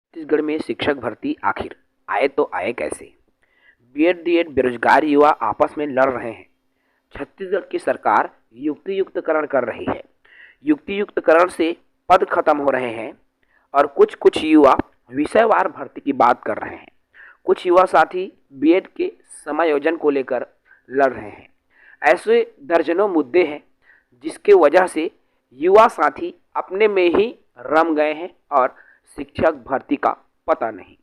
छत्तीसगढ़ में शिक्षक भर्ती आखिर आए तो आए कैसे? बीएड डीएड बेरोजगार युवा आपस में लड़ रहे हैं। छत्तीसगढ़ की सरकार युक्तियुक्तकरण कर रही है। युक्तियुक्तकरण से पद खत्म हो रहे हैं और कुछ कुछ युवा विषयवार भर्ती की बात कर रहे हैं। कुछ युवा साथी बीएड के समायोजन को लेकर लड़ रहे हैं। ऐसे दर्जनों मुद्दे हैं जिसके वजह से युवा साथी अपने में ही रम गए हैं और शिक्षक भर्ती का पता नहीं।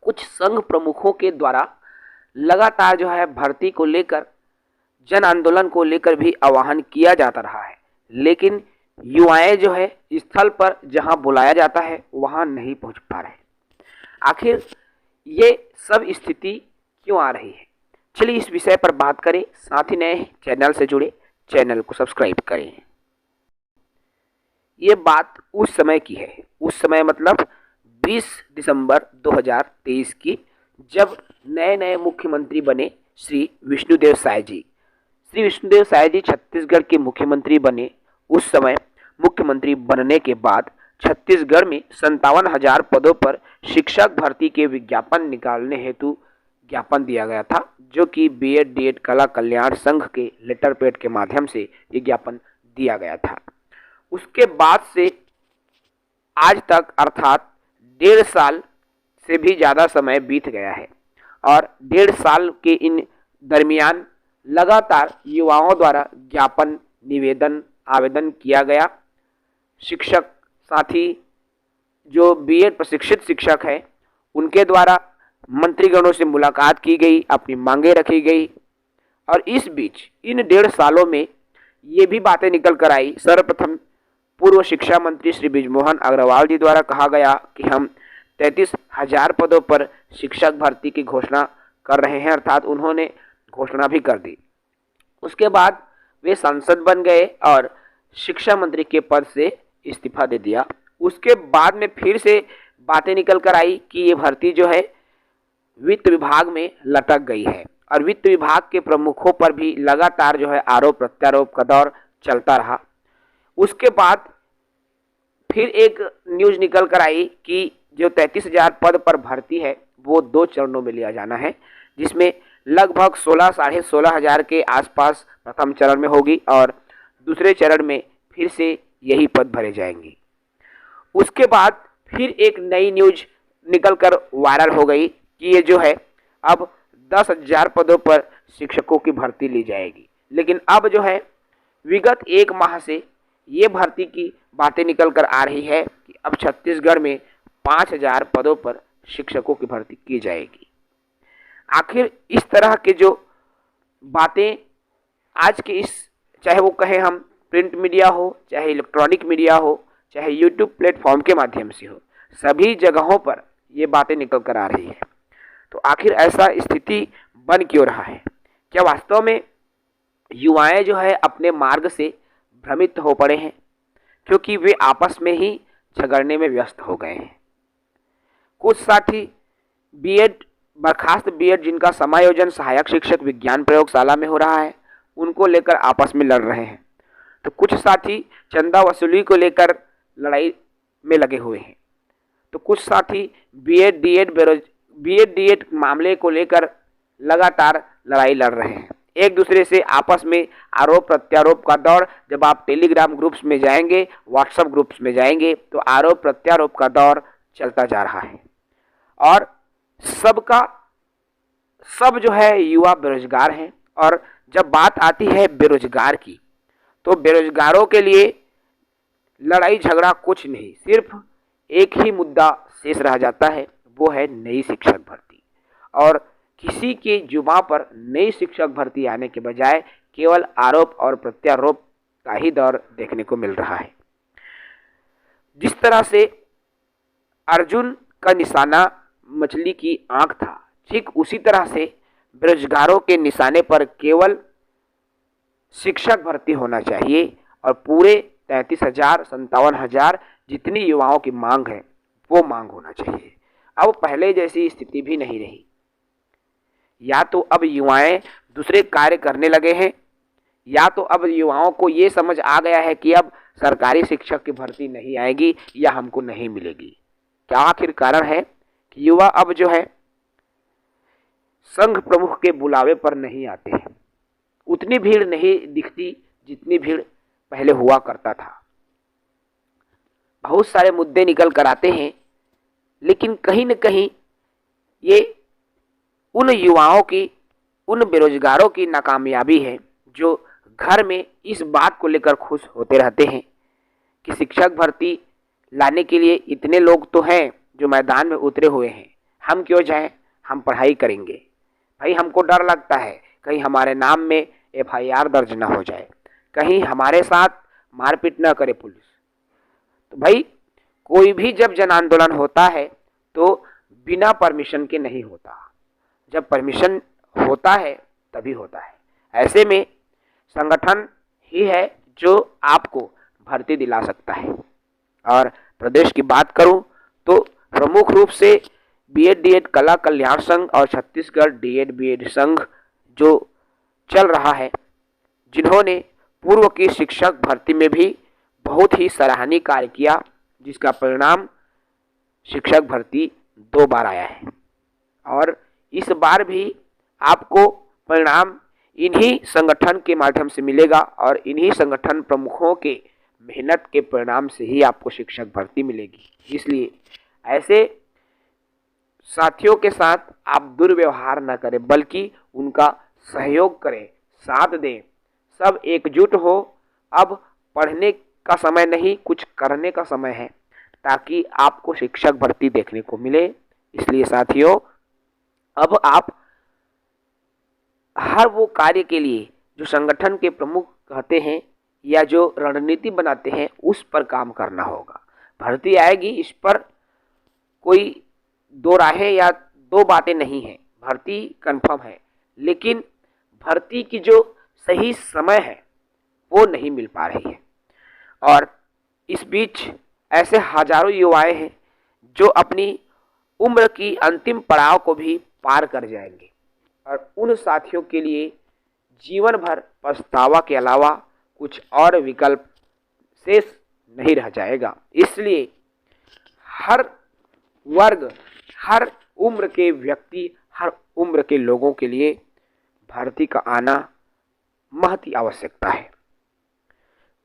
कुछ संघ प्रमुखों के द्वारा लगातार भर्ती को लेकर जन आंदोलन को लेकर भी आह्वान किया जाता रहा है, लेकिन युवाएं स्थल पर जहां बुलाया जाता है वहां नहीं पहुंच पा रहे। आखिर ये सब स्थिति क्यों आ रही है? चलिए इस विषय पर बात करें। साथ ही नए चैनल से जुड़े चैनल को सब्सक्राइब करें। ये बात उस समय की है, उस समय मतलब 20 दिसंबर 2023 की, जब नए नए मुख्यमंत्री बने श्री विष्णुदेव साय जी। श्री विष्णुदेव साय जी छत्तीसगढ़ के मुख्यमंत्री बने। उस समय मुख्यमंत्री बनने के बाद छत्तीसगढ़ में 57,000 पदों पर शिक्षक भर्ती के विज्ञापन निकालने हेतु ज्ञापन दिया गया था, जो कि बीएड डीएड कला कल्याण संघ के लेटर पैड के माध्यम से ये ज्ञापन दिया गया था। उसके बाद से आज तक अर्थात 1.5 साल से भी ज़्यादा समय बीत गया है और 1.5 साल के इन दरमियान लगातार युवाओं द्वारा ज्ञापन, निवेदन, आवेदन किया गया। शिक्षक साथी जो बीएड प्रशिक्षित शिक्षक हैं उनके द्वारा मंत्रीगणों से मुलाकात की गई, अपनी मांगें रखी गई और इस बीच इन 1.5 सालों में ये भी बातें निकल कर आई। सर्वप्रथम पूर्व शिक्षा मंत्री श्री बृजमोहन अग्रवाल जी द्वारा कहा गया कि हम 33,000 पदों पर शिक्षक भर्ती की घोषणा कर रहे हैं, अर्थात उन्होंने घोषणा भी कर दी। उसके बाद वे सांसद बन गए और शिक्षा मंत्री के पद से इस्तीफा दे दिया। उसके बाद में फिर से बातें निकल कर आई कि ये भर्ती वित्त विभाग में लटक गई है और वित्त विभाग के प्रमुखों पर भी लगातार आरोप प्रत्यारोप का दौर चलता रहा। उसके बाद फिर एक न्यूज़ निकल कर आई कि जो 33,000 पद पर भर्ती है वो 2 चरणों में लिया जाना है, जिसमें लगभग 16 साढ़े 16,000 के आसपास प्रथम चरण में होगी और दूसरे चरण में फिर से यही पद भरे जाएंगे। उसके बाद फिर एक नई न्यूज़ निकल कर वायरल हो गई कि ये अब 10,000 पदों पर शिक्षकों की भर्ती ली जाएगी। लेकिन अब विगत 1 माह से ये भर्ती की बातें निकल कर आ रही है कि अब छत्तीसगढ़ में 5,000 पदों पर शिक्षकों की भर्ती की जाएगी। आखिर इस तरह के जो बातें आज के चाहे वो कहें हम प्रिंट मीडिया हो, चाहे इलेक्ट्रॉनिक मीडिया हो, चाहे यूट्यूब प्लेटफॉर्म के माध्यम से हो, सभी जगहों पर ये बातें निकल कर आ रही है। तो आखिर ऐसा स्थिति बन क्यों रहा है? क्या वास्तव में युवाएं अपने मार्ग से भ्रमित हो पड़े हैं, क्योंकि वे आपस में ही झगड़ने में व्यस्त हो गए हैं? कुछ साथी बीएड बर्खास्त बीएड जिनका समायोजन सहायक शिक्षक विज्ञान प्रयोगशाला में हो रहा है उनको लेकर आपस में लड़ रहे हैं, तो कुछ साथी चंदा वसूली को लेकर लड़ाई में लगे हुए हैं, तो कुछ साथी बीएड डीएड मामले को लेकर लगातार लड़ाई लड़ रहे हैं। एक दूसरे से आपस में आरोप प्रत्यारोप का दौर, जब आप टेलीग्राम ग्रुप्स में जाएंगे, व्हाट्सएप ग्रुप्स में जाएंगे, तो आरोप प्रत्यारोप का दौर चलता जा रहा है और सब युवा बेरोजगार हैं। और जब बात आती है बेरोजगार की, तो बेरोजगारों के लिए लड़ाई झगड़ा कुछ नहीं, सिर्फ एक ही मुद्दा शेष रह जाता है, वो है नई शिक्षक भर्ती। और किसी की जुबान पर नई शिक्षक भर्ती आने के बजाय केवल आरोप और प्रत्यारोप का ही दौर देखने को मिल रहा है। जिस तरह से अर्जुन का निशाना मछली की आंख था, ठीक उसी तरह से बेरोजगारों के निशाने पर केवल शिक्षक भर्ती होना चाहिए और पूरे 33,000 57,000 जितनी युवाओं की मांग है वो मांग होना चाहिए। अब पहले जैसी स्थिति भी नहीं रही। या तो अब युवाएं दूसरे कार्य करने लगे हैं, या तो अब युवाओं को ये समझ आ गया है कि अब सरकारी शिक्षक की भर्ती नहीं आएगी या हमको नहीं मिलेगी। क्या आखिर कारण है कि युवा अब जो है संघ प्रमुख के बुलावे पर नहीं आते हैं? उतनी भीड़ नहीं दिखती जितनी भीड़ पहले हुआ करता था। बहुत सारे मुद्दे निकल कर आते हैं, लेकिन कहीं न कहीं ये उन युवाओं की, उन बेरोजगारों की नाकामयाबी है जो घर में इस बात को लेकर खुश होते रहते हैं कि शिक्षक भर्ती लाने के लिए इतने लोग तो हैं जो मैदान में उतरे हुए हैं, हम क्यों जाएं, हम पढ़ाई करेंगे। भाई हमको डर लगता है कहीं हमारे नाम में FIR दर्ज ना हो जाए, कहीं हमारे साथ मारपीट ना करे पुलिस। तो भाई कोई भी जब जन आंदोलन होता है तो बिना परमिशन के नहीं होता, जब परमिशन होता है तभी होता है। ऐसे में संगठन ही है जो आपको भर्ती दिला सकता है। और प्रदेश की बात करूं तो प्रमुख रूप से B.Ed D.Ed कला कल्याण संघ और छत्तीसगढ़ D.Ed B.Ed संघ जो चल रहा है, जिन्होंने पूर्व की शिक्षक भर्ती में भी बहुत ही सराहनीय कार्य किया, जिसका परिणाम शिक्षक भर्ती 2 बार आया है। और इस बार भी आपको परिणाम इन्हीं संगठन के माध्यम से मिलेगा और इन्हीं संगठन प्रमुखों के मेहनत के परिणाम से ही आपको शिक्षक भर्ती मिलेगी। इसलिए ऐसे साथियों के साथ आप दुर्व्यवहार न करें, बल्कि उनका सहयोग करें, साथ दें, सब एकजुट हो। अब पढ़ने का समय नहीं, कुछ करने का समय है, ताकि आपको शिक्षक भर्ती देखने को मिले। इसलिए साथियों, अब आप हर वो कार्य के लिए जो संगठन के प्रमुख कहते हैं या जो रणनीति बनाते हैं, उस पर काम करना होगा। भर्ती आएगी, इस पर कोई दो राहें या दो बातें नहीं हैं, भर्ती कंफर्म है, लेकिन भर्ती की जो सही समय है वो नहीं मिल पा रही है। और इस बीच ऐसे हजारों युवाएं हैं जो अपनी उम्र की अंतिम पड़ाव को भी पार कर जाएंगे, और उन साथियों के लिए जीवन भर पछतावा के अलावा कुछ और विकल्प शेष नहीं रह जाएगा। इसलिए हर वर्ग, हर उम्र के व्यक्ति, हर उम्र के लोगों के लिए भर्ती का आना महती आवश्यकता है।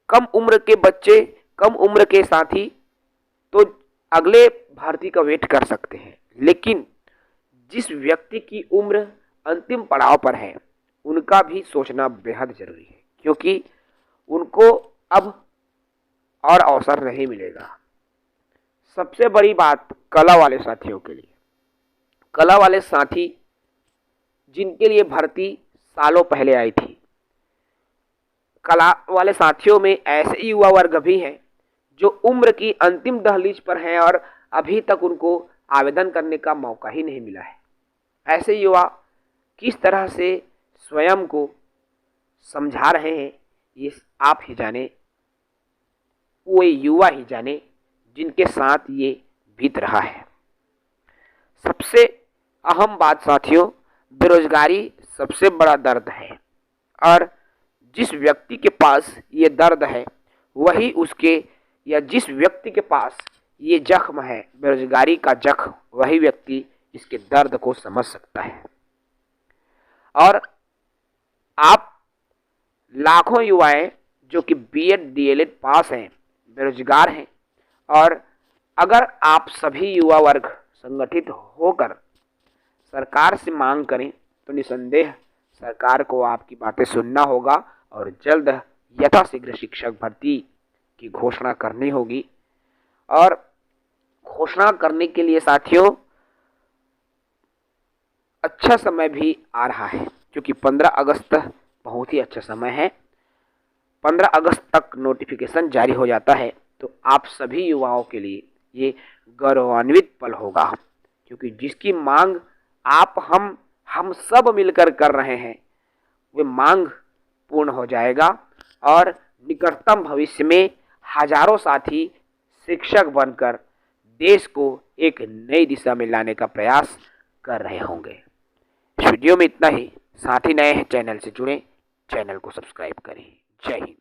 कम उम्र के बच्चे, कम उम्र के साथी तो अगले भर्ती का वेट कर सकते हैं, लेकिन जिस व्यक्ति की उम्र अंतिम पड़ाव पर है उनका भी सोचना बेहद जरूरी है, क्योंकि उनको अब और अवसर नहीं मिलेगा। सबसे बड़ी बात कला वाले साथियों के लिए, कला वाले साथी जिनके लिए भर्ती सालों पहले आई थी, कला वाले साथियों में ऐसे युवा वर्ग भी हैं जो उम्र की अंतिम दहलीज पर हैं और अभी तक उनको आवेदन करने का मौका ही नहीं मिला है। ऐसे युवा किस तरह से स्वयं को समझा रहे हैं, ये आप ही जाने, वो युवा ही जाने जिनके साथ ये बीत रहा है। सबसे अहम बात साथियों, बेरोजगारी सबसे बड़ा दर्द है, और जिस व्यक्ति के पास ये दर्द है वही उसके, या जिस व्यक्ति के पास ये जख्म है, बेरोजगारी का जख्म, वही व्यक्ति इसके दर्द को समझ सकता है। और आप लाखों युवाएं जो कि B.Ed D.Ed पास हैं, बेरोजगार हैं, और अगर आप सभी युवा वर्ग संगठित होकर सरकार से मांग करें तो निसंदेह सरकार को आपकी बातें सुनना होगा और जल्द यथाशीघ्र शिक्षक भर्ती की घोषणा करनी होगी। और घोषणा करने के लिए साथियों अच्छा समय भी आ रहा है, क्योंकि 15 अगस्त बहुत ही अच्छा समय है। 15 अगस्त तक नोटिफिकेशन जारी हो जाता है, तो आप सभी युवाओं के लिए ये गौरवान्वित पल होगा, क्योंकि जिसकी मांग आप हम सब मिलकर कर रहे हैं, वे मांग पूर्ण हो जाएगा और निकटतम भविष्य में हजारों साथी शिक्षक बनकर देश को एक नई दिशा में लाने का प्रयास कर रहे होंगे। इस वीडियो में इतना ही। साथी नए हैं चैनल से जुड़ें, चैनल को सब्सक्राइब करें। जय हिंद।